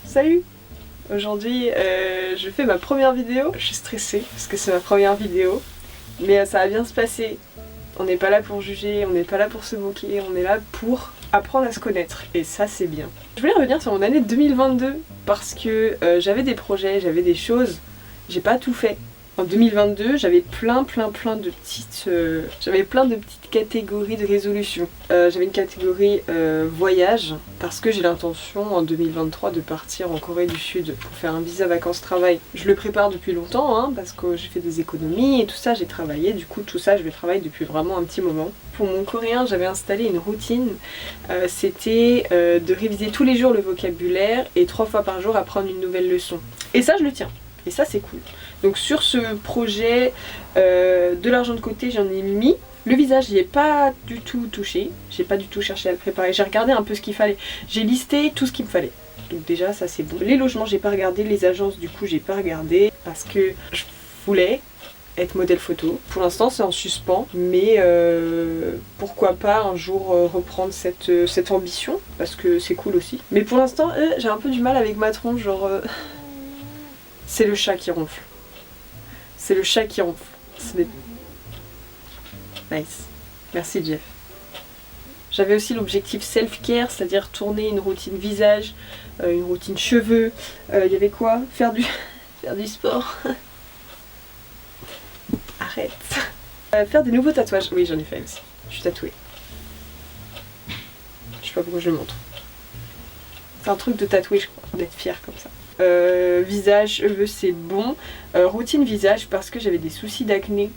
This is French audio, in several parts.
Salut! Aujourd'hui je fais ma première vidéo. Je suis stressée parce que c'est ma première vidéo. Mais ça va bien se passer. On n'est pas là pour juger, on n'est pas là pour se moquer, on est là pour apprendre à se connaître. Et ça c'est bien. Je voulais revenir sur mon année 2022 parce que j'avais des projets, j'avais des choses. J'ai pas tout fait. En 2022, j'avais plein de petites catégories de résolutions. J'avais une catégorie voyage, parce que j'ai l'intention en 2023 de partir en Corée du Sud pour faire un visa vacances-travail. Je le prépare depuis longtemps, hein, parce que j'ai fait des économies et tout ça, j'ai travaillé. Du coup, tout ça, je le travaille depuis vraiment un petit moment. Pour mon coréen, j'avais installé une routine. C'était de réviser tous les jours le vocabulaire et 3 fois par jour apprendre une nouvelle leçon. Et ça, je le tiens. Et ça, c'est cool. Donc sur ce projet, de l'argent de côté, j'en ai mis. Le visage, j'y ai pas du tout touché. J'ai pas du tout cherché à le préparer. J'ai regardé un peu ce qu'il fallait. J'ai listé tout ce qu'il me fallait. Donc déjà, ça c'est bon. Les logements, j'ai pas regardé. Les agences, du coup, j'ai pas regardé. Parce que je voulais être modèle photo. Pour l'instant, c'est en suspens. Mais pourquoi pas un jour reprendre cette ambition. Parce que c'est cool aussi. Mais pour l'instant, j'ai un peu du mal avec ma tronche. Genre, c'est le chat qui ronfle. C'est le chat qui ronfle. Nice. Merci Jeff. J'avais aussi l'objectif self-care, c'est-à-dire tourner une routine visage, une routine cheveux. Il y avait quoi? Faire du sport. Arrête. Faire des nouveaux tatouages. Oui, j'en ai fait aussi. Je suis tatouée. Je sais pas pourquoi je le montre. C'est un truc de tatouer, je crois, d'être fière comme ça. Visage, cheveux, c'est bon. Routine visage, parce que j'avais des soucis d'acné.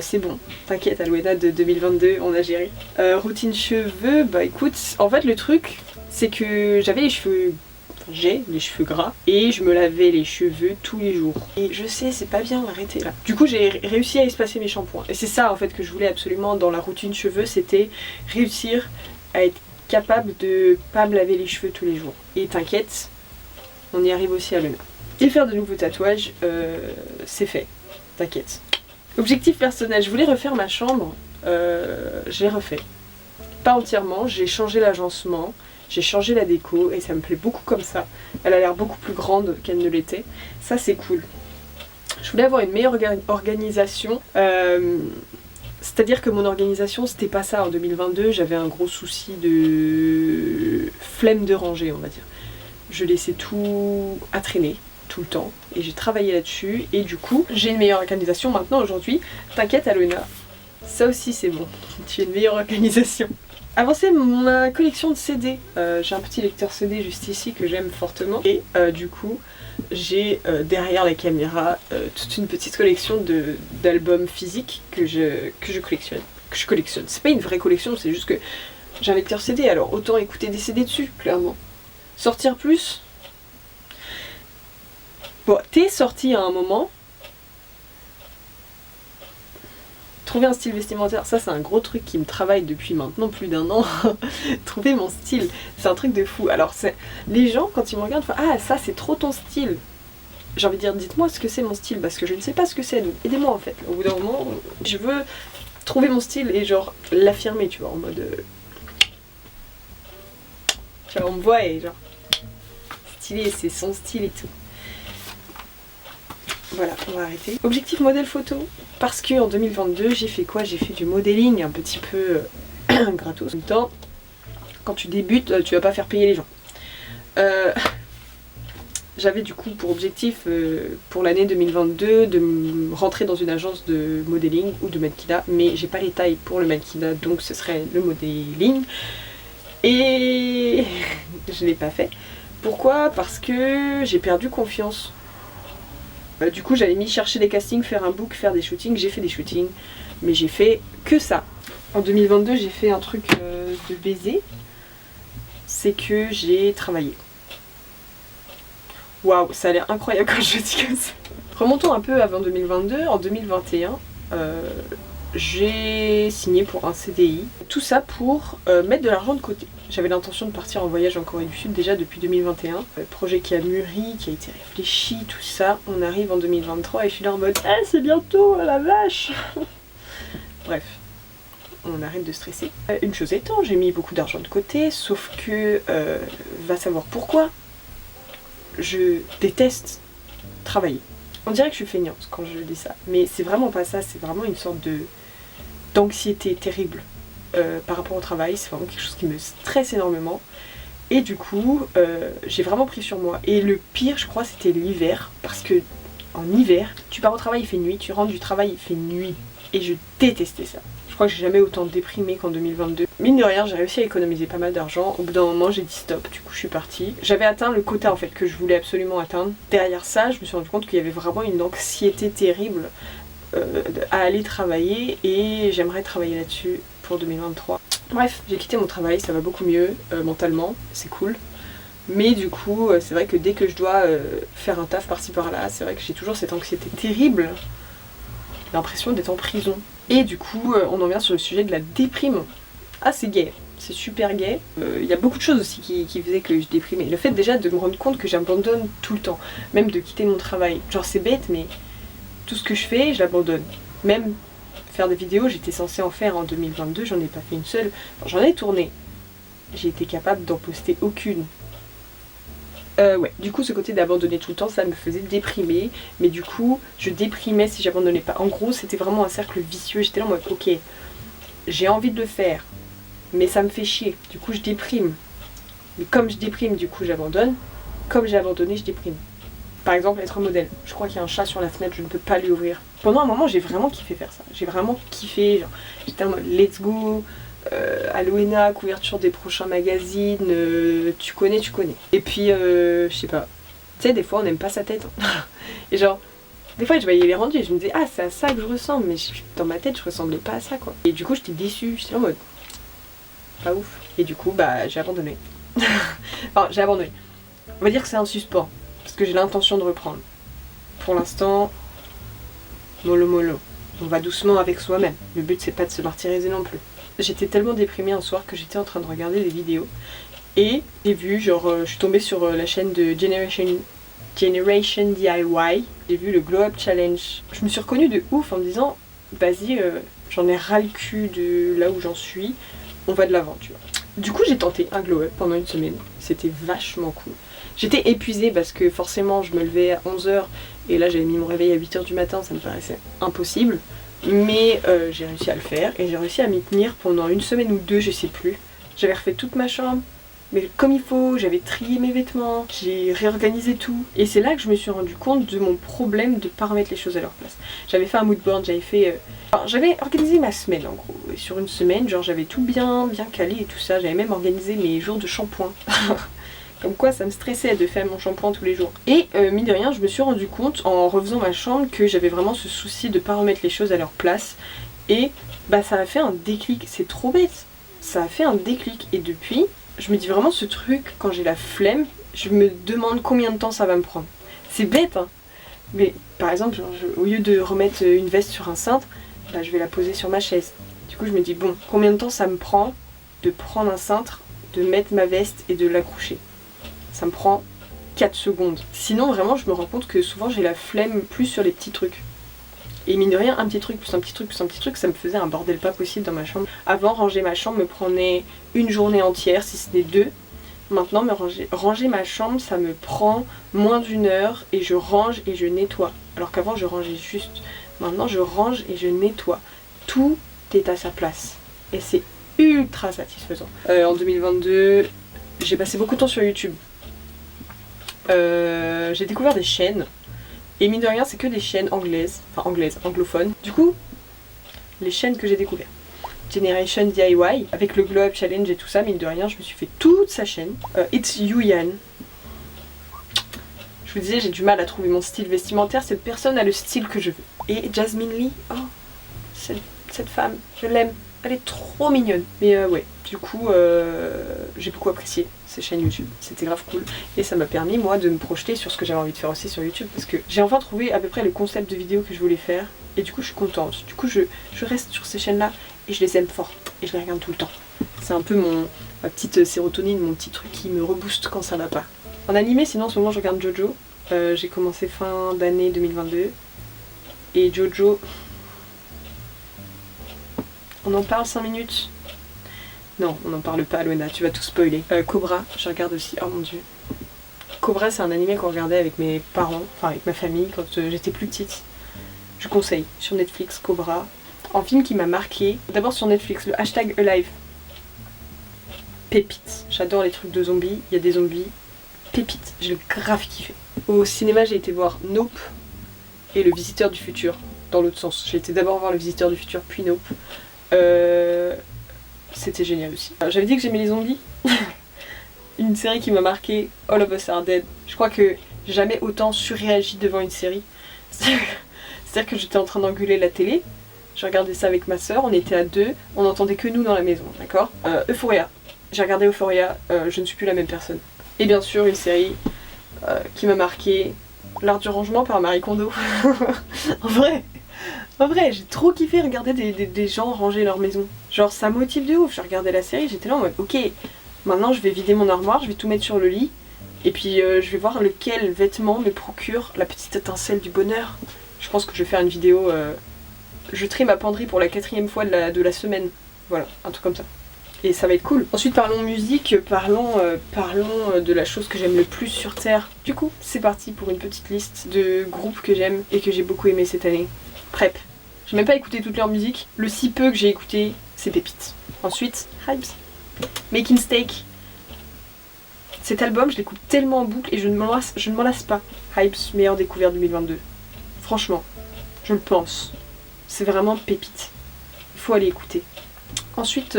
C'est bon, t'inquiète Alwena, de 2022, on a géré. Routine cheveux, bah écoute, en fait le truc, c'est que j'avais les cheveux... J'ai les cheveux gras et je me lavais les cheveux tous les jours. Et je sais, c'est pas bien, arrêtez là. Du coup, j'ai réussi à espacer mes shampoings. Et c'est ça en fait que je voulais absolument dans la routine cheveux, c'était réussir à être capable de pas me laver les cheveux tous les jours. Et t'inquiète, on y arrive aussi à Luna. Et faire de nouveaux tatouages, c'est fait, t'inquiète. Objectif personnel, je voulais refaire ma chambre, je l'ai refait. Pas entièrement, j'ai changé l'agencement, j'ai changé la déco et ça me plaît beaucoup comme ça. Elle a l'air beaucoup plus grande qu'elle ne l'était, ça c'est cool. Je voulais avoir une meilleure organisation, c'est-à-dire que mon organisation c'était pas ça en 2022, j'avais un gros souci de flemme de ranger on va dire. Je laissais tout à traîner tout le temps et j'ai travaillé là-dessus et du coup j'ai une meilleure organisation maintenant aujourd'hui. T'inquiète Alona, ça aussi c'est bon, tu as une meilleure organisation. Avancer ma collection de CD, j'ai un petit lecteur CD juste ici que j'aime fortement et du coup j'ai derrière la caméra toute une petite collection d'albums physiques que je collectionne. C'est pas une vraie collection, c'est juste que j'ai un lecteur CD alors autant écouter des CD dessus clairement. Sortir plus. Bon, t'es sorti à un moment. Trouver un style vestimentaire, ça c'est un gros truc qui me travaille depuis maintenant plus d'1 an. Trouver mon style, c'est un truc de fou. Alors les gens quand ils me regardent font ah ça c'est trop ton style. J'ai envie de dire dites-moi ce que c'est mon style parce que je ne sais pas ce que c'est, donc aidez-moi en fait. Au bout d'un moment, je veux trouver mon style et genre l'affirmer, tu vois, en mode... Genre on me voit et genre... stylé, c'est son style et tout. Voilà, on va arrêter. Objectif modèle photo, parce que en 2022 j'ai fait quoi? J'ai fait du modeling un petit peu gratos. En même temps, quand tu débutes, tu vas pas faire payer les gens. J'avais du coup pour objectif pour l'année 2022 de rentrer dans une agence de modeling ou de mannequinat, mais j'ai pas les tailles pour le mannequinat, donc ce serait le modeling. Et je l'ai pas fait. Pourquoi? Parce que j'ai perdu confiance. Du coup j'avais mis chercher des castings, faire un book, faire des shootings, j'ai fait des shootings, mais j'ai fait que ça. En 2022 j'ai fait un truc de baiser, c'est que j'ai travaillé. Waouh, ça a l'air incroyable quand je dis comme ça. Remontons un peu avant 2022, en 2021, j'ai signé pour un CDI. Tout ça pour mettre de l'argent de côté. J'avais l'intention de partir en voyage en Corée du Sud déjà depuis 2021. Projet qui a mûri, qui a été réfléchi, tout ça. On arrive en 2023 et je suis là en mode ah c'est bientôt, la vache. Bref, on arrête de stresser. Une chose étant, j'ai mis beaucoup d'argent de côté, sauf que va savoir pourquoi. je déteste travailler. On dirait que je suis feignante quand je dis ça, mais c'est vraiment pas ça, c'est vraiment une sorte d'anxiété terrible par rapport au travail, c'est vraiment quelque chose qui me stresse énormément. Et du coup, j'ai vraiment pris sur moi. Et le pire, je crois, c'était l'hiver, parce que en hiver, tu pars au travail, il fait nuit, tu rentres du travail, il fait nuit. Et je détestais ça. Je crois que j'ai jamais autant déprimé qu'en 2022. Mine de rien, j'ai réussi à économiser pas mal d'argent. Au bout d'un moment, j'ai dit stop, du coup je suis partie. J'avais atteint le quota en fait que je voulais absolument atteindre. Derrière ça, je me suis rendu compte qu'il y avait vraiment une anxiété terrible à aller travailler et j'aimerais travailler là-dessus pour 2023. Bref, j'ai quitté mon travail, ça va beaucoup mieux mentalement, c'est cool. Mais du coup, c'est vrai que dès que je dois faire un taf par-ci par-là, c'est vrai que j'ai toujours cette anxiété terrible, l'impression d'être en prison. Et du coup, on en vient sur le sujet de la déprime. Ah, c'est gay, c'est super gay. Il y a beaucoup de choses aussi qui faisaient que je déprimais. Le fait déjà de me rendre compte que j'abandonne tout le temps, même de quitter mon travail. Genre c'est bête, mais tout ce que je fais, je l'abandonne. Même faire des vidéos, j'étais censée en faire en 2022, j'en ai pas fait une seule. Enfin, j'en ai tourné. J'ai été capable d'en poster aucune. Ouais, du coup ce côté d'abandonner tout le temps, ça me faisait déprimer, mais du coup je déprimais si j'abandonnais pas. En gros c'était vraiment un cercle vicieux, j'étais là en mode ok, j'ai envie de le faire, mais ça me fait chier, du coup je déprime. Mais comme je déprime, du coup j'abandonne, comme j'ai abandonné, je déprime. Par exemple être un modèle, je crois qu'il y a un chat sur la fenêtre, je ne peux pas lui ouvrir. Pendant un moment j'ai vraiment kiffé faire ça, j'ai vraiment kiffé, genre, j'étais en mode let's go. Aloena, couverture des prochains magazines, tu connais. Et puis, je sais pas, tu sais, des fois on n'aime pas sa tête. Hein. Et genre, des fois je voyais les rendus et je me disais, ah, c'est à ça que je ressemble, mais dans ma tête je ressemblais pas à ça quoi. Et du coup j'étais déçue, j'étais en mode, pas ouf. Et du coup, bah, j'ai abandonné. Enfin, j'ai abandonné. On va dire que c'est un suspens, parce que j'ai l'intention de reprendre. Pour l'instant, mollo. On va doucement avec soi-même. Le but c'est pas de se martyriser non plus. J'étais tellement déprimée un soir que j'étais en train de regarder des vidéos et j'ai vu, genre, je suis tombée sur la chaîne de Generation DIY, j'ai vu le Glow Up Challenge. Je me suis reconnue de ouf en me disant, vas-y, j'en ai ras le cul de là où j'en suis, on va de l'avant, tu vois. Du coup, j'ai tenté un Glow Up pendant une semaine, c'était vachement cool. J'étais épuisée parce que forcément, je me levais à 11h et là, j'avais mis mon réveil à 8h du matin, ça me paraissait impossible. Mais j'ai réussi à le faire et j'ai réussi à m'y tenir pendant une semaine ou deux, je sais plus. J'avais refait toute ma chambre, mais comme il faut, j'avais trié mes vêtements, j'ai réorganisé tout. Et c'est là que je me suis rendu compte de mon problème de pas remettre les choses à leur place. J'avais fait un mood board, j'avais organisé ma semaine en gros. Et sur une semaine, genre j'avais tout bien calé et tout ça. J'avais même organisé mes jours de shampoing. Comme quoi ça me stressait de faire mon shampoing tous les jours. Et mine de rien, je me suis rendu compte en refaisant ma chambre que j'avais vraiment ce souci de pas remettre les choses à leur place. Et bah ça a fait un déclic, c'est trop bête. Ça a fait un déclic et depuis, je me dis vraiment ce truc, quand j'ai la flemme, je me demande combien de temps ça va me prendre. C'est bête hein. Mais par exemple, genre, au lieu de remettre une veste sur un cintre, bah, je vais la poser sur ma chaise. Du coup je me dis bon, combien de temps ça me prend de prendre un cintre, de mettre ma veste et de l'accrocher. Ça me prend 4 secondes. Sinon vraiment je me rends compte que souvent j'ai la flemme plus sur les petits trucs. Et mine de rien, un petit truc plus un petit truc plus un petit truc, ça me faisait un bordel pas possible dans ma chambre. Avant, ranger ma chambre me prenait une journée entière, si ce n'est deux. Maintenant, ranger ma chambre, ça me prend moins d'une heure et je range et je nettoie. Alors qu'avant je rangeais juste. Maintenant je range et je nettoie. Tout est à sa place. Et c'est ultra satisfaisant. En 2022, j'ai passé beaucoup de temps sur YouTube. J'ai découvert des chaînes et mine de rien c'est que des chaînes anglaises, enfin anglaises, anglophones. Du coup, les chaînes que j'ai découvertes, Generation DIY, avec le Glow Up Challenge et tout ça, mine de rien je me suis fait toute sa chaîne. It's You Yan. Je vous disais, j'ai du mal à trouver mon style vestimentaire, cette personne a le style que je veux. Et Jasmine Lee, oh, cette femme, je l'aime. Elle est trop mignonne. Mais ouais, du coup, j'ai beaucoup apprécié ces chaînes YouTube. C'était grave cool. Et ça m'a permis, moi, de me projeter sur ce que j'avais envie de faire aussi sur YouTube. Parce que j'ai enfin trouvé à peu près le concept de vidéo que je voulais faire. Et du coup, je suis contente. Du coup, je reste sur ces chaînes-là et je les aime fort. Et je les regarde tout le temps. C'est un peu ma petite sérotonine, mon petit truc qui me rebooste quand ça va pas. En animé, sinon, en ce moment, je regarde Jojo. J'ai commencé fin d'année 2022. Et Jojo... On en parle 5 minutes? Non, on n'en parle pas, Aloena, tu vas tout spoiler. Cobra, je regarde aussi, oh mon dieu. Cobra, c'est un animé qu'on regardait avec mes parents, enfin avec ma famille quand j'étais plus petite. Je conseille, sur Netflix, Cobra. Un film qui m'a marqué, d'abord sur Netflix, le hashtag Alive. Pépite, j'adore les trucs de zombies, il y a des zombies. Pépite, j'ai grave kiffé. Au cinéma, j'ai été voir Nope et Le Visiteur du Futur, dans l'autre sens. J'ai été d'abord voir Le Visiteur du Futur, puis Nope. C'était génial aussi. J'avais dit que j'aimais les zombies. Une série qui m'a marqué, All of Us Are Dead. Je crois que j'ai jamais autant surréagi devant une série. C'est-à-dire que j'étais en train d'engueuler la télé, je regardais ça avec ma soeur, on était à deux, on n'entendait que nous dans la maison, d'accord. Euphoria. J'ai regardé Euphoria, je ne suis plus la même personne. Et bien sûr, une série qui m'a marqué, L'Art du Rangement par Marie Kondo. En vrai, j'ai trop kiffé regarder des gens ranger leur maison. Genre, ça motive de ouf. Je regardais la série, j'étais là en mode, ok, maintenant je vais vider mon armoire, je vais tout mettre sur le lit, et puis je vais voir lequel vêtement me procure la petite étincelle du bonheur. Je pense que je vais faire une vidéo, je trie ma penderie pour la 4e fois de la semaine. Voilà, un truc comme ça. Et ça va être cool. Ensuite, parlons musique, parlons de la chose que j'aime le plus sur Terre. Du coup, c'est parti pour une petite liste de groupes que j'aime et que j'ai beaucoup aimé cette année. Prep. J'ai même pas écouté toute leur musique. Le si peu que j'ai écouté, c'est pépite. Ensuite, Hypes. Making Steak. Cet album, je l'écoute tellement en boucle et je ne m'en lasse pas. Hypes, meilleure découverte 2022. Franchement, je le pense. C'est vraiment pépite. Il faut aller écouter. Ensuite,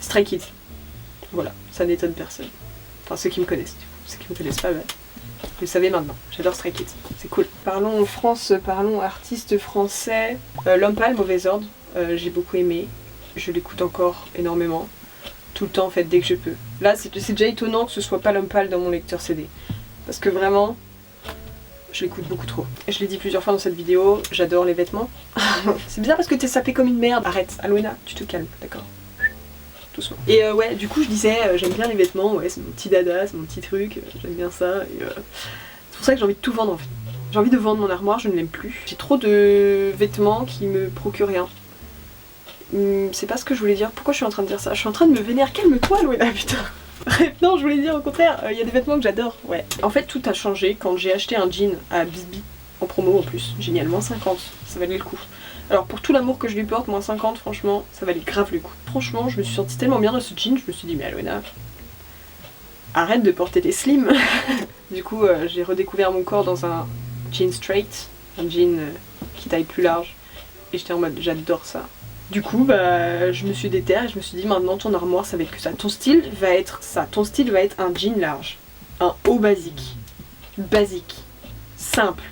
Stray Kids. Voilà, ça n'étonne personne. Enfin, ceux qui me connaissent, du coup. Ceux qui me connaissent pas, bah, vous le savez maintenant. J'adore Stray Kids, c'est cool. Parlons France, parlons artistes français. L'Homme Pâle, Mauvais Ordre, j'ai beaucoup aimé. Je l'écoute encore énormément. Tout le temps, en fait, dès que je peux. Là, c'est déjà étonnant que ce soit pas L'Homme Pâle dans mon lecteur CD. Parce que vraiment, je l'écoute beaucoup trop. Je l'ai dit plusieurs fois dans cette vidéo, j'adore les vêtements. C'est bizarre parce que t'es sapée comme une merde. Arrête, Aloena, tu te calmes, d'accord. Doucement. Et ouais, du coup je disais, j'aime bien les vêtements, ouais, c'est mon petit dada, c'est mon petit truc, j'aime bien ça. Et c'est pour ça que j'ai envie de tout vendre en fait. J'ai envie de vendre mon armoire, je ne l'aime plus. J'ai trop de vêtements qui me procurent rien. C'est pas ce que je voulais dire. Pourquoi je suis en train de dire ça? Je suis en train de me vénérer. Calme-toi, Aloena, putain. Non, je voulais dire au contraire, il y a des vêtements que j'adore, ouais. En fait, tout a changé quand j'ai acheté un jean à Bisbee, en promo en plus. Génial, moins 50, ça valait le coup. Alors pour tout l'amour que je lui porte, moins 50, franchement, ça valait grave le coup. Franchement, je me suis sentie tellement bien dans ce jean, je me suis dit, mais Aloena, arrête de porter des slims. Du coup, j'ai redécouvert mon corps dans un jean straight, un jean qui taille plus large. Et j'étais en mode, j'adore ça. Du coup, bah, je me suis déterre et je me suis dit maintenant ton armoire ça va être que ça. Ton style va être ça. Ton style va être un jean large. Un haut basique. Basique. Simple.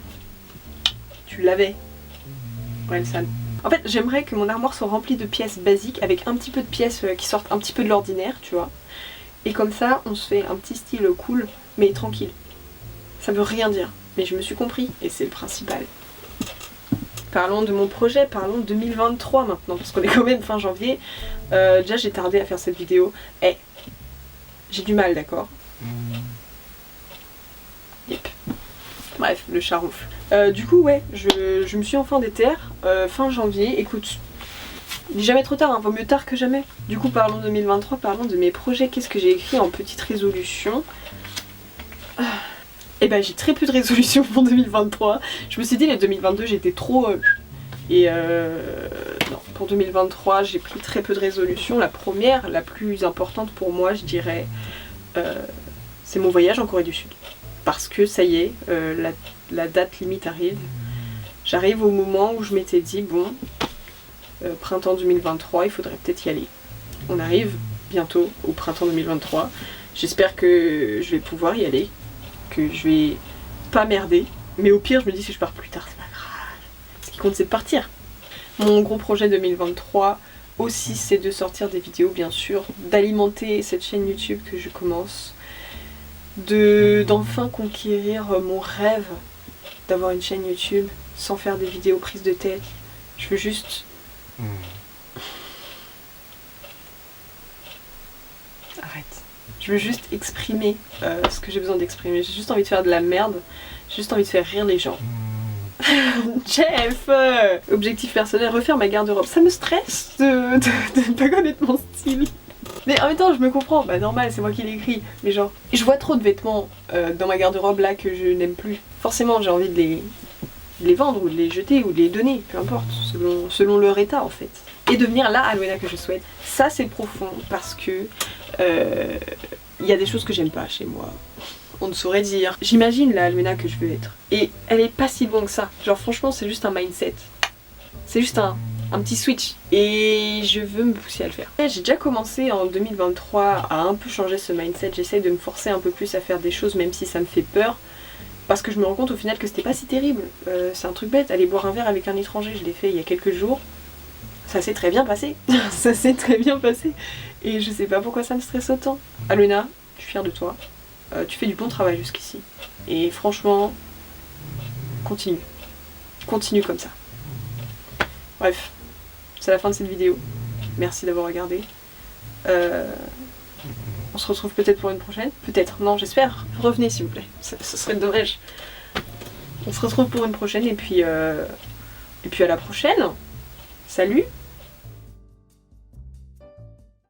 Tu l'avais. Ouais, sale. En fait, j'aimerais que mon armoire soit remplie de pièces basiques avec un petit peu de pièces qui sortent un petit peu de l'ordinaire, tu vois. Et comme ça, on se fait un petit style cool, mais tranquille. Ça veut rien dire. Mais je me suis compris et c'est le principal. Parlons de mon projet, parlons 2023 maintenant, parce qu'on est quand même fin janvier. Déjà j'ai tardé à faire cette vidéo. J'ai du mal, d'accord. Yep. Bref, le chat ronfle. Du coup, ouais, je me suis enfin déterre. Fin janvier, écoute, il n'est jamais trop tard, hein, vaut mieux tard que jamais. Du coup, parlons 2023, parlons de mes projets. Qu'est-ce que j'ai écrit en petite résolution? Et ben j'ai très peu de résolutions pour 2023. Je me suis dit les 2022 j'étais trop... non, pour 2023 j'ai pris très peu de résolutions. La première, la plus importante pour moi je dirais, c'est mon voyage en Corée du Sud. Parce que ça y est, la date limite arrive. J'arrive au moment où je m'étais dit bon, printemps 2023 il faudrait peut-être y aller. On arrive bientôt au printemps 2023. J'espère que je vais pouvoir y aller. Que je vais pas merder, mais au pire je me dis si je pars plus tard c'est pas grave, ce qui compte c'est de partir. Mon gros projet 2023 aussi c'est de sortir des vidéos bien sûr, d'alimenter cette chaîne YouTube que je commence, d'enfin conquérir mon rêve d'avoir une chaîne YouTube sans faire des vidéos prises de tête. Je veux juste... Arrête. Je veux juste exprimer ce que j'ai besoin d'exprimer. J'ai juste envie de faire de la merde. J'ai juste envie de faire rire les gens. Jeff, objectif personnel, refaire ma garde-robe. Ça me stresse de ne pas connaître mon style. Mais en même temps, je me comprends, bah normal, c'est moi qui l'ai écrit. Mais genre, je vois trop de vêtements dans ma garde-robe là que je n'aime plus. Forcément, j'ai envie de les vendre ou de les jeter ou de les donner, peu importe, selon leur état en fait. Et devenir la Alwena que je souhaite. Ça, c'est profond parce que il y a des choses que j'aime pas chez moi. On ne saurait dire. J'imagine la Alwena que je veux être. Et elle est pas si loin que ça. Genre, franchement, c'est juste un mindset. C'est juste un petit switch. Et je veux me pousser à le faire. J'ai déjà commencé en 2023 à un peu changer ce mindset. J'essaye de me forcer un peu plus à faire des choses, même si ça me fait peur. Parce que je me rends compte au final que c'était pas si terrible. C'est un truc bête, aller boire un verre avec un étranger, je l'ai fait il y a quelques jours. Ça s'est très bien passé. Ça s'est très bien passé. Et je sais pas pourquoi ça me stresse autant. Alwena, je suis fière de toi. Tu fais du bon travail jusqu'ici. Et franchement, continue. Continue comme ça. Bref, c'est la fin de cette vidéo. Merci d'avoir regardé. On se retrouve peut-être pour une prochaine. Peut-être, non, j'espère. Revenez s'il vous plaît. Ce serait dommage. On se retrouve pour une prochaine et puis à la prochaine. Salut!